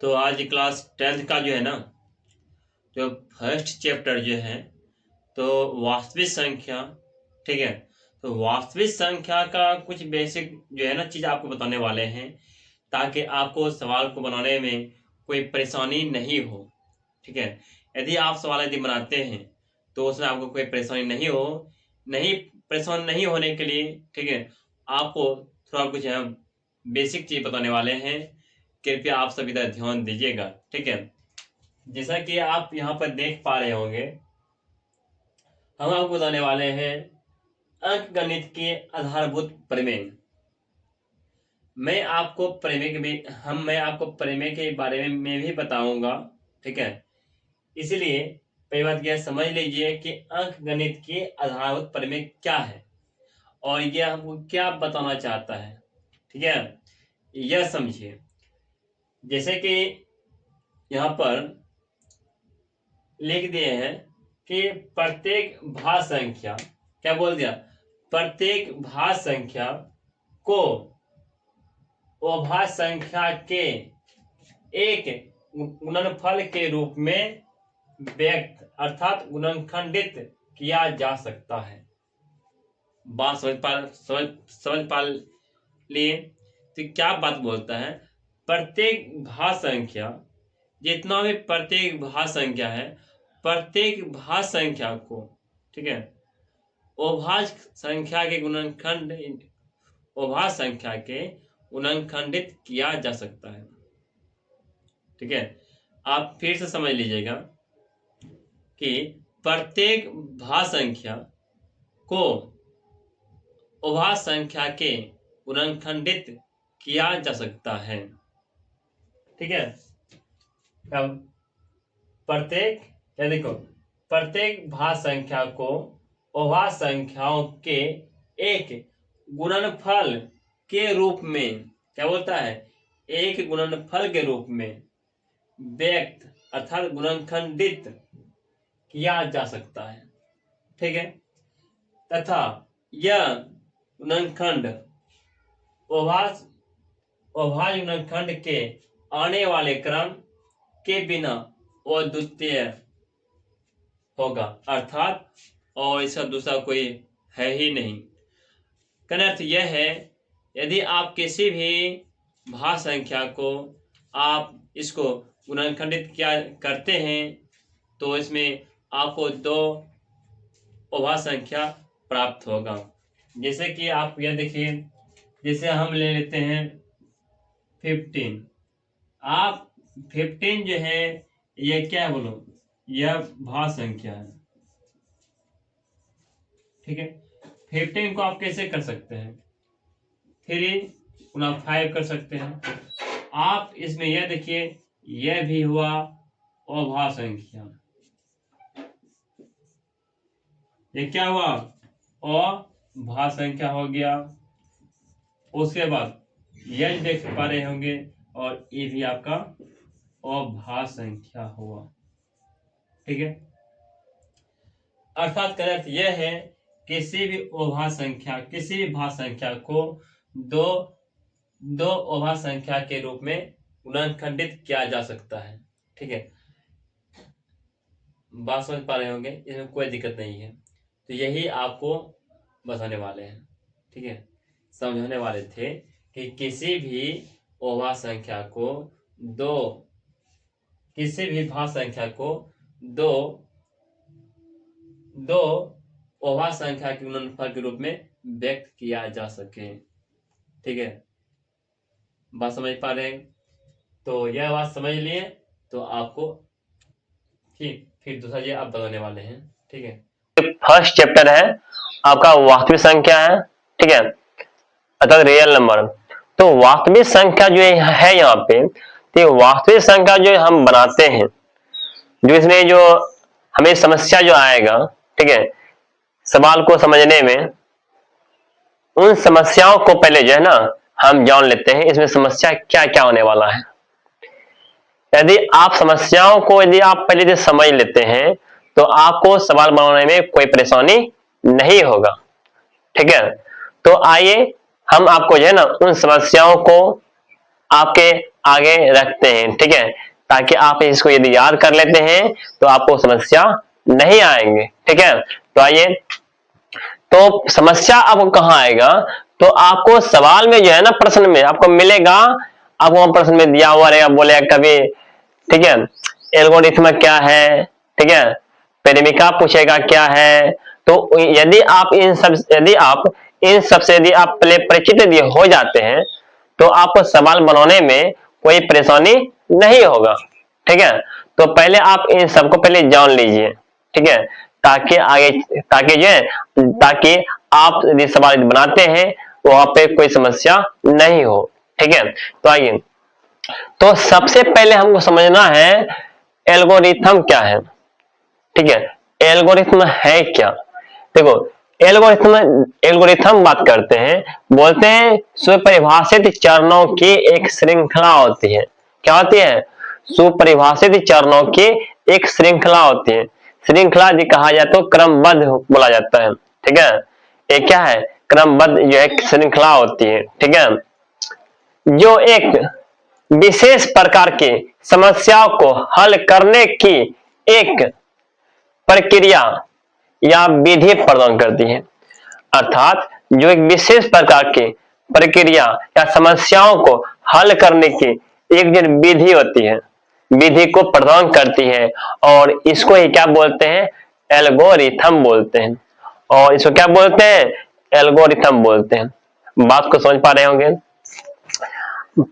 तो आज class 10th का जो है ना, जो फर्स्ट चैप्टर जो है, तो वास्तविक संख्या, ठीक है। तो वास्तविक संख्या का कुछ बेसिक जो है ना चीज आपको बताने वाले हैं, ताकि आपको सवाल को बनाने में कोई परेशानी नहीं हो, ठीक है। यदि आप सवाल यदि बनाते हैं तो उसमें आपको कोई परेशानी नहीं परेशान नहीं होने के लिए, ठीक है, आपको थोड़ा कुछ हम बेसिक चीज बताने वाले हैं। कृपया आप सभी तरह ध्यान दीजिएगा, ठीक है। जैसा कि आप यहाँ पर देख पा रहे होंगे, हम आपको बताने वाले हैं अंक गणित के आधारभूत प्रमेय। मैं आपको प्रमेय के बारे में भी बताऊंगा, ठीक है। इसलिए पहली बात यह समझ लीजिए कि अंक गणित के आधारभूत प्रमेय क्या है और यह हमको क्या बताना चाहता है, ठीक है। यह समझिए, जैसे कि यहाँ पर लिख दिए हैं कि प्रत्येक भाज्य संख्या, क्या बोल दिया, प्रत्येक भाज्य संख्या को अभाज्य संख्या के एक गुणनफल के रूप में व्यक्त अर्थात गुणनखंडित किया जा सकता है। बात समझ पा लिए। तो क्या बात बोलता है, प्रत्येक भाज्य संख्या, जितना भी प्रत्येक भाज्य संख्या है, प्रत्येक भाज्य संख्या को, ठीक है, अभाज्य संख्या के अभाज्य संख्या के गुणनखंडित किया जा सकता है, ठीक है। आप फिर से समझ लीजिएगा कि प्रत्येक भाज्य संख्या को अभाज्य संख्या के गुणनखंडित किया जा सकता है, ठीक है। अब प्रत्येक, या देखो, प्रत्येक भाज्य संख्या को अभाज्य संख्याओं के एक गुणनफल के रूप में, क्या बोलता है, एक गुणनफल के रूप में व्यक्त अर्थात गुणनखंडित किया जा सकता है, ठीक है। तथा यह गुणनखंड अभाज्य गुणनखंड के आने वाले क्रम के बिना अद्वितीय होगा, अर्थात और इसका दूसरा कोई है ही नहीं। कहने अर्थ यह है, यदि आप किसी भी भाज्य संख्या को आप इसको गुणनखंडित क्या करते हैं तो इसमें आपको दो अभाज्य संख्या प्राप्त होगा। जैसे कि आप यह देखिए, जैसे हम ले लेते हैं 15। आप 15 जो है, ये क्या है बोलो, यह भाज्य संख्या है, ठीक है। 15 को आप कैसे कर सकते हैं, 3 गुना 5 कर सकते हैं। आप इसमें यह देखिए, यह भी हुआ अभाज्य संख्या, ये क्या हुआ, अभाज्य संख्या हो गया। उसके बाद यह देख पा रहे होंगे, और ये भी आपका अभाज्य संख्या हुआ, ठीक है। अर्थात का अर्थ यह है, किसी भी अभाज्य संख्या, किसी भी भाज्य संख्या को दो अभाज्य संख्या के रूप में गुणनखंडित किया जा सकता है, ठीक है। बात समझ पा रहे होंगे, इसमें कोई दिक्कत नहीं है। तो यही आपको बताने वाले हैं, ठीक है, समझाने वाले थे कि किसी भी अभाज्य संख्या को किसी भी भाज्य संख्या को दो अभाज्य संख्या के गुणनफल के रूप में व्यक्त किया जा सके, ठीक है। बात समझ पा रहे हैं, तो यह बात समझ लिए तो आपको फिर दूसरा ये आप बताने वाले हैं, ठीक है। फर्स्ट चैप्टर है आपका वास्तविक संख्या है, ठीक है, अर्थात रियल नंबर। तो वास्तविक संख्या जो है यहाँ पे, तो वास्तविक संख्या जो हम बनाते हैं, जो इसमें जो हमें समस्या जो आएगा, ठीक है, सवाल को समझने में, उन समस्याओं को पहले जो है ना हम जान लेते हैं, इसमें समस्या क्या क्या होने वाला है। यदि आप समस्याओं को यदि आप पहले से समझ लेते हैं तो आपको सवाल बनाने में कोई परेशानी नहीं होगा, ठीक है। तो आइए हम आपको जो है ना उन समस्याओं को आपके आगे रखते हैं, ठीक है, ताकि आप इसको यदि याद कर लेते हैं तो आपको समस्या नहीं आएंगे, ठीक है। तो आइए, तो समस्या अब कहाँ आएगा, तो आपको सवाल में जो है ना, प्रश्न में आपको मिलेगा, आपको प्रश्न में दिया हुआ रहेगा, बोलेगा कभी, ठीक है, एल्गोरिथम क्या है, ठीक है, परिमिका पूछेगा क्या है। तो यदि आप इन सब से यदि आप पहले परिचित यदि हो जाते हैं तो आपको सवाल बनाने में कोई परेशानी नहीं होगा, ठीक है। तो पहले आप इन सबको पहले जान लीजिए, ठीक है, ताकि आगे, ताकि जो है, ताकि आप यदि सवाल बनाते हैं वहां पे कोई समस्या नहीं हो, ठीक है। तो आइए, तो सबसे पहले हमको समझना है एल्गोरिथम क्या है, ठीक है। एल्गोरिथम है क्या, देखो, एल्गोरिथम बात करते हैं, बोलते हैं सुपरिभाषित चरणों की एक श्रृंखला होती है। क्या होती है? सुपरिभाषित चरणों की एक श्रृंखला होती है। श्रृंखला यदि कहा जाए तो क्रमबद्ध बोला जाता है, ठीक है। एक क्या है? क्रमबद्ध जो एक श्रृंखला होती है, ठीक है, जो एक विशेष प्रकार की समस्याओं को हल करने की एक प्रक्रिया या विधि प्रदान करती है। अर्थात जो एक विशेष प्रकार की प्रक्रिया या समस्याओं को हल करने की एक जो विधि होती है, विधि को प्रदान करती है, और इसको ही क्या बोलते हैं? एल्गोरिथम बोलते हैं। और इसको क्या बोलते हैं? एल्गोरिथम बोलते हैं। बात को समझ पा रहे होंगे।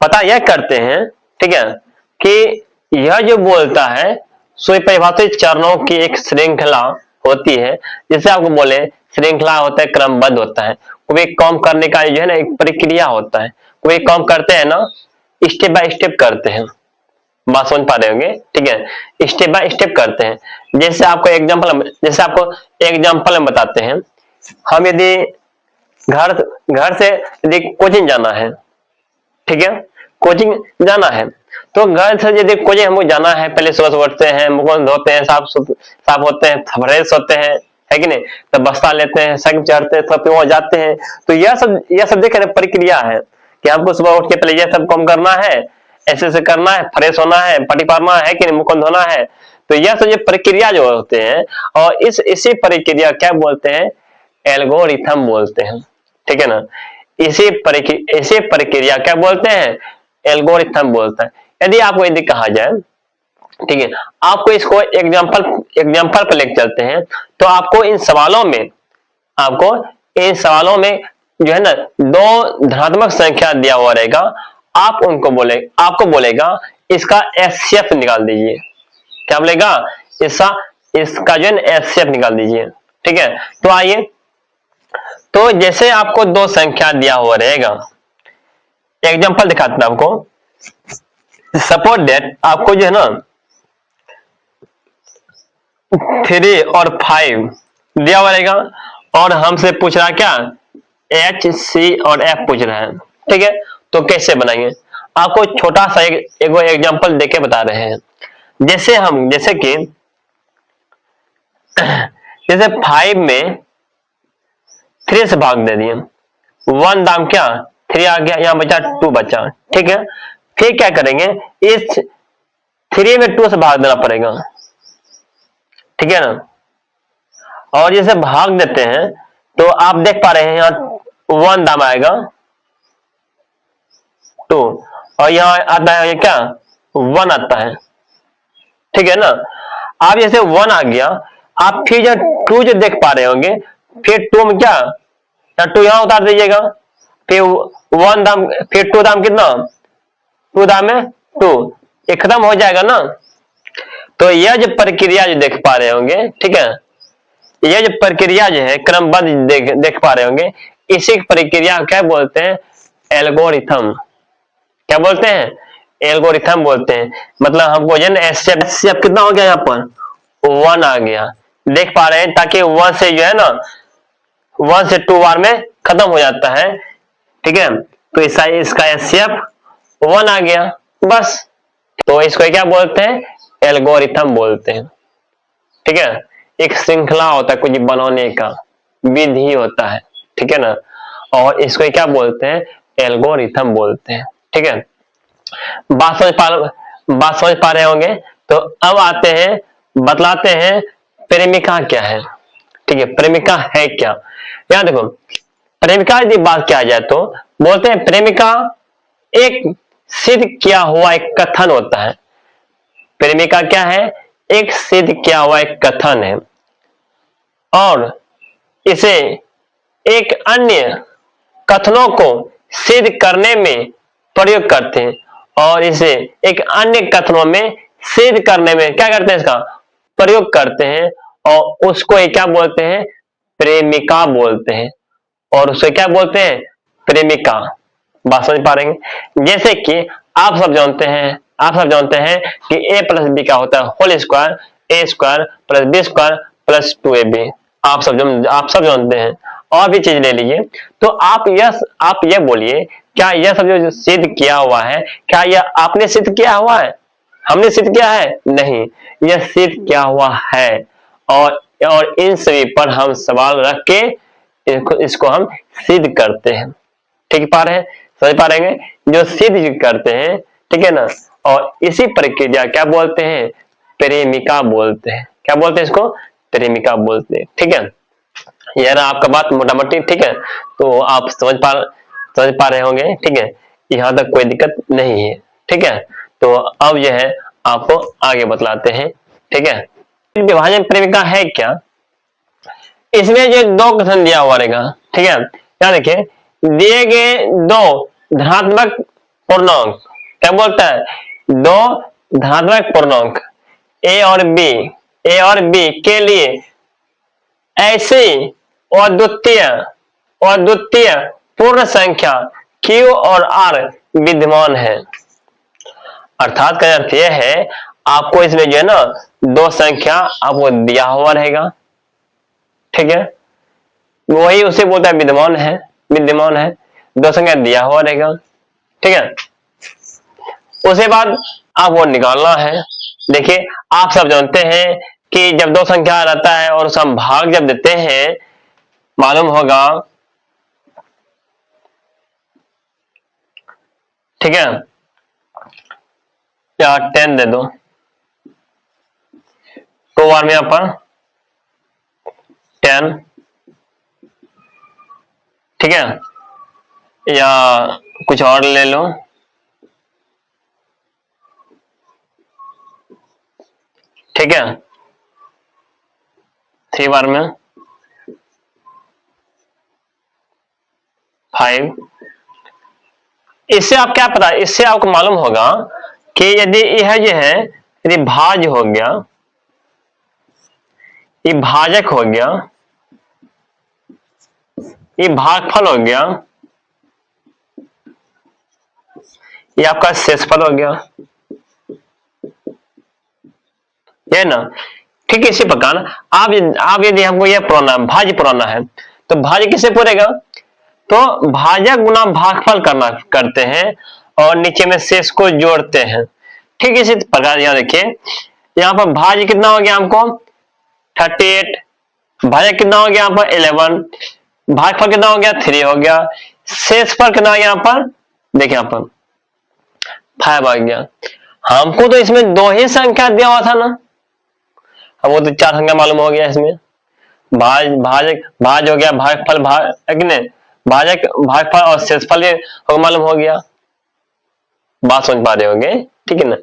पता यह करते हैं, ठीक है, कि यह जो बोलता है सुपरिभाषित चरणों की एक श्रृंखला होती है, जैसे आपको बोले श्रृंखला होता है, क्रमबद्ध होता है, कोई काम करने का जो है ना एक प्रक्रिया होता है, कोई काम करते हैं ना स्टेप बाय स्टेप करते हैं। बात समझ पा रहे होंगे, ठीक है, स्टेप बाय स्टेप करते हैं। जैसे आपको एग्जांपल में बताते हैं, हम यदि घर से यदि कोचिंग जाना है, ठीक है, कोचिंग जाना है, तो घर से यदि कोचिंग हमको जाना है, पहले सुबह उठते हैं, मुंह धोते हैं, साफ होते हैं, फ्रेश होते हैं, है कि नहीं, तब बस्ता लेते हैं, साइकिल चढ़ते हैं, तब वहां जाते हैं। तो यह सब देख रहे प्रक्रिया है कि हमको सुबह उठ के पहले यह सब काम करना है, ऐसे करना है, फ्रेश होना है, पटी पारना है कि नहीं, मुंह धोना है। तो यह सब जो प्रक्रिया जो होते हैं, और इसी प्रक्रिया क्या बोलते हैं? एल्गोरिथम बोलते हैं, ठीक है ना। इसी प्रक्रिया क्या बोलते हैं? एल्गोरिथम बोलते हैं। यदि आपको यदि कहा जाए, ठीक है, आपको इसको एग्जांपल पर लेकर चलते हैं, तो आपको इन सवालों में जो है ना दो धनात्मक संख्या दिया हुआ रहेगा, आपको बोलेगा इसका एचसीएफ निकाल दीजिए। क्या बोलेगा? इसका जो है एचसीएफ निकाल दीजिए, ठीक है। तो आइए, तो जैसे आपको दो संख्या दिया हुआ रहेगा, एग्जांपल दिखाते हैं आपको। सपोज दैट आपको जो है ना 3 और 5 दिया हुआ रहेगा, और हमसे पूछ रहा क्या? H, C और F पूछ रहा है, ठीक है। तो कैसे बनाएंगे? आपको छोटा सा एक एग्जांपल देके बता रहे हैं। जैसे कि 5 में 3 से भाग दे दिए, 1 दाम क्या? 3 आ गया, यहां बचा 2 बचा, ठीक है। फिर क्या करेंगे? इस 3 में 2 से भाग देना पड़ेगा, ठीक है ना। और जैसे भाग देते हैं तो आप देख पा रहे हैं यहाँ 1 दाम आएगा 2, और यहाँ आता है क्या? 1 आता है, ठीक है ना। आप जैसे 1 आ गया, आप फिर जो 2 जो देख पा रहे होंगे, फिर 2 में क्या? 2 यहां उतार दीजिएगा, फिर 1 दाम, फिर 2 दाम कितना? 2 दाम में 2, ये खत्म हो जाएगा ना। तो यह जो प्रक्रिया जो देख पा रहे होंगे, ठीक है, यह जो प्रक्रिया जो है क्रमबद्ध देख पा रहे होंगे, इसी प्रक्रिया क्या बोलते हैं? एल्गोरिथम। क्या बोलते हैं? एल्गोरिथम बोलते हैं। मतलब हमको जो है एचसीएफ कितना हो गया? यहाँ पर 1 आ गया, देख पा रहे हैं, ताकि 1 से जो है ना 1 से 2 बार में खत्म हो जाता है, ठीक है। तो इसका एचसीएफ 1 आ गया, बस। तो इसको क्या बोलते हैं? एल्गोरिथम बोलते हैं, ठीक है। एक श्रृंखला होता है कुछ बनाने का, विधि होता है, ठीक है ना, और इसको क्या बोलते हैं? एल्गोरिथम बोलते हैं, ठीक है। बात समझ पा रहे होंगे। तो अब आते हैं, बतलाते हैं प्रेमिका क्या है। ठीक है, प्रेमिका है क्या। यहां देखो, प्रेमिका यदि बात किया जाए तो बोलते हैं प्रेमिका एक सिद्ध किया हुआ एक कथन होता है। प्रेमिका क्या है, एक सिद्ध किया हुआ एक कथन है, और इसे एक अन्य कथनों को सिद्ध करने में प्रयोग करते हैं, और इसे एक अन्य कथनों में सिद्ध करने में क्या करते हैं, इसका प्रयोग करते हैं, और उसको क्या बोलते हैं, प्रेमिका बोलते हैं। और उसे क्या बोलते हैं, प्रेमिका। बात समझ पा रहे हैं। जैसे कि आप सब जानते हैं कि a प्लस बी का होता है whole square, a square plus b square plus 2ab। आप सब जानते हैं। और भी चीज ले लीजिए। तो आप यह बोलिए, क्या यह सब जो सिद्ध किया हुआ है, क्या यह आपने सिद्ध किया हुआ है, हमने सिद्ध किया है? नहीं, यह सिद्ध किया हुआ है। और इन सभी पर हम सवाल रख के इसको हम सिद्ध करते हैं। ठीक पा रहे हैं, समझ पा रहे हैं, जो सिद्ध करते हैं, ठीक है ना। और इसी प्रक्रिया क्या बोलते हैं, प्रेमिका बोलते हैं। क्या बोलते हैं इसको, प्रेमिका बोलते हैं। ठीक है, यह रहा आपका बात मोटा मोटी। ठीक है, तो आप समझ पा रहे होंगे। ठीक है, यहाँ तक कोई दिक्कत नहीं है। ठीक है, तो अब यह है आपको आगे बतलाते हैं। ठीक है, विभाजन प्रेमिका है क्या। इसमें जो दो कथन दिया हुआ रहेगा। ठीक है, क्या देखिए, दिए गए दो धनात्मक पूर्णांक, क्या बोलता है, दो धनात्मक पूर्णांक ए और बी के लिए ऐसी अद्वितीय पूर्ण संख्या Q और R विद्यमान है। अर्थात का अर्थ यह है, आपको इसमें जो है ना दो संख्या आपको दिया हुआ रहेगा। ठीक है, वही उसे बोलता है विद्यमान है। दो संख्या दिया हुआ रहेगा। ठीक है, उसके बाद आपको निकालना है। देखिए, आप सब जानते हैं कि जब दो संख्या रहता है और उसका हम भाग जब देते हैं, मालूम होगा। ठीक है, या 10 दे दो, 2 बार में यहाँ पर 10। ठीक है, या कुछ और ले लो। ठीक है, 3 बार में 5। इससे आप क्या पता, इससे आपको मालूम होगा कि यदि यह जो है, यदि भाज्य हो गया, ये भाजक हो गया, ये भागफल हो गया, ये आपका शेषफल हो गया, है ना। ठीक इसी प्रकार आप यदि हमको यह भाज्य पुराना है, तो भाज्य किसे पूरेगा, तो भाजक गुना भागफल करते हैं, और नीचे में शेष को जोड़ते हैं। ठीक इसी प्रकार यहाँ देखिए, यहाँ पर भाज्य कितना हो गया हमको 38, भाजक कितना हो गया यहाँ पर 11, भागफल कितना हो गया 3 हो गया, शेषफल कितना यहाँ पर, देखिए यहाँ पर 5 आ गया। हमको तो इसमें दो ही संख्या दिया हुआ था ना, हमको तो 4 संख्या मालूम हो गया इसमें। भाज हो गया, भागफल भाजक भागफल और शेषफल मालूम हो गया। बात समझ पा रहे होंगे, ठीक है ना।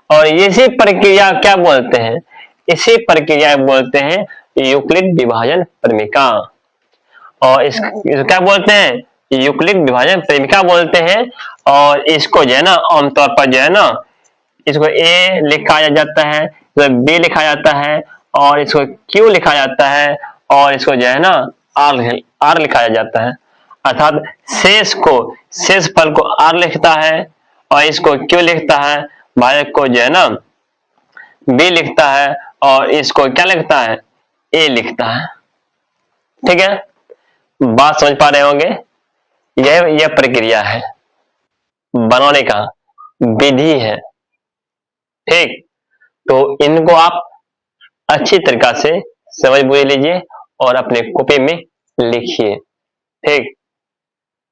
और इसी प्रक्रिया क्या बोलते हैं, इसी प्रक्रिया बोलते हैं यूक्लिड विभाजन प्रेमिका। और इसको क्या बोलते हैं, यूक्लिड विभाजन प्रेमिका बोलते हैं। और इसको जो है ना आमतौर पर जो है ना, इसको ए लिखा जाता है, बी लिखा जाता है, और इसको क्यू लिखा जाता है, और इसको जो है ना आर लिखा जाता है। अर्थात शेष फल को आर लिखता है, और इसको क्यू लिखता है, भाजक को जो है ना बी लिखता है, और इसको क्या लिखता है, ए लिखता है। ठीक है, बात समझ पा रहे होंगे। यह प्रक्रिया है, बनाने का विधि है। ठीक, तो इनको आप अच्छी तरीका से समझ बूझ लीजिए और अपने कॉपी में लिखिए। ठीक।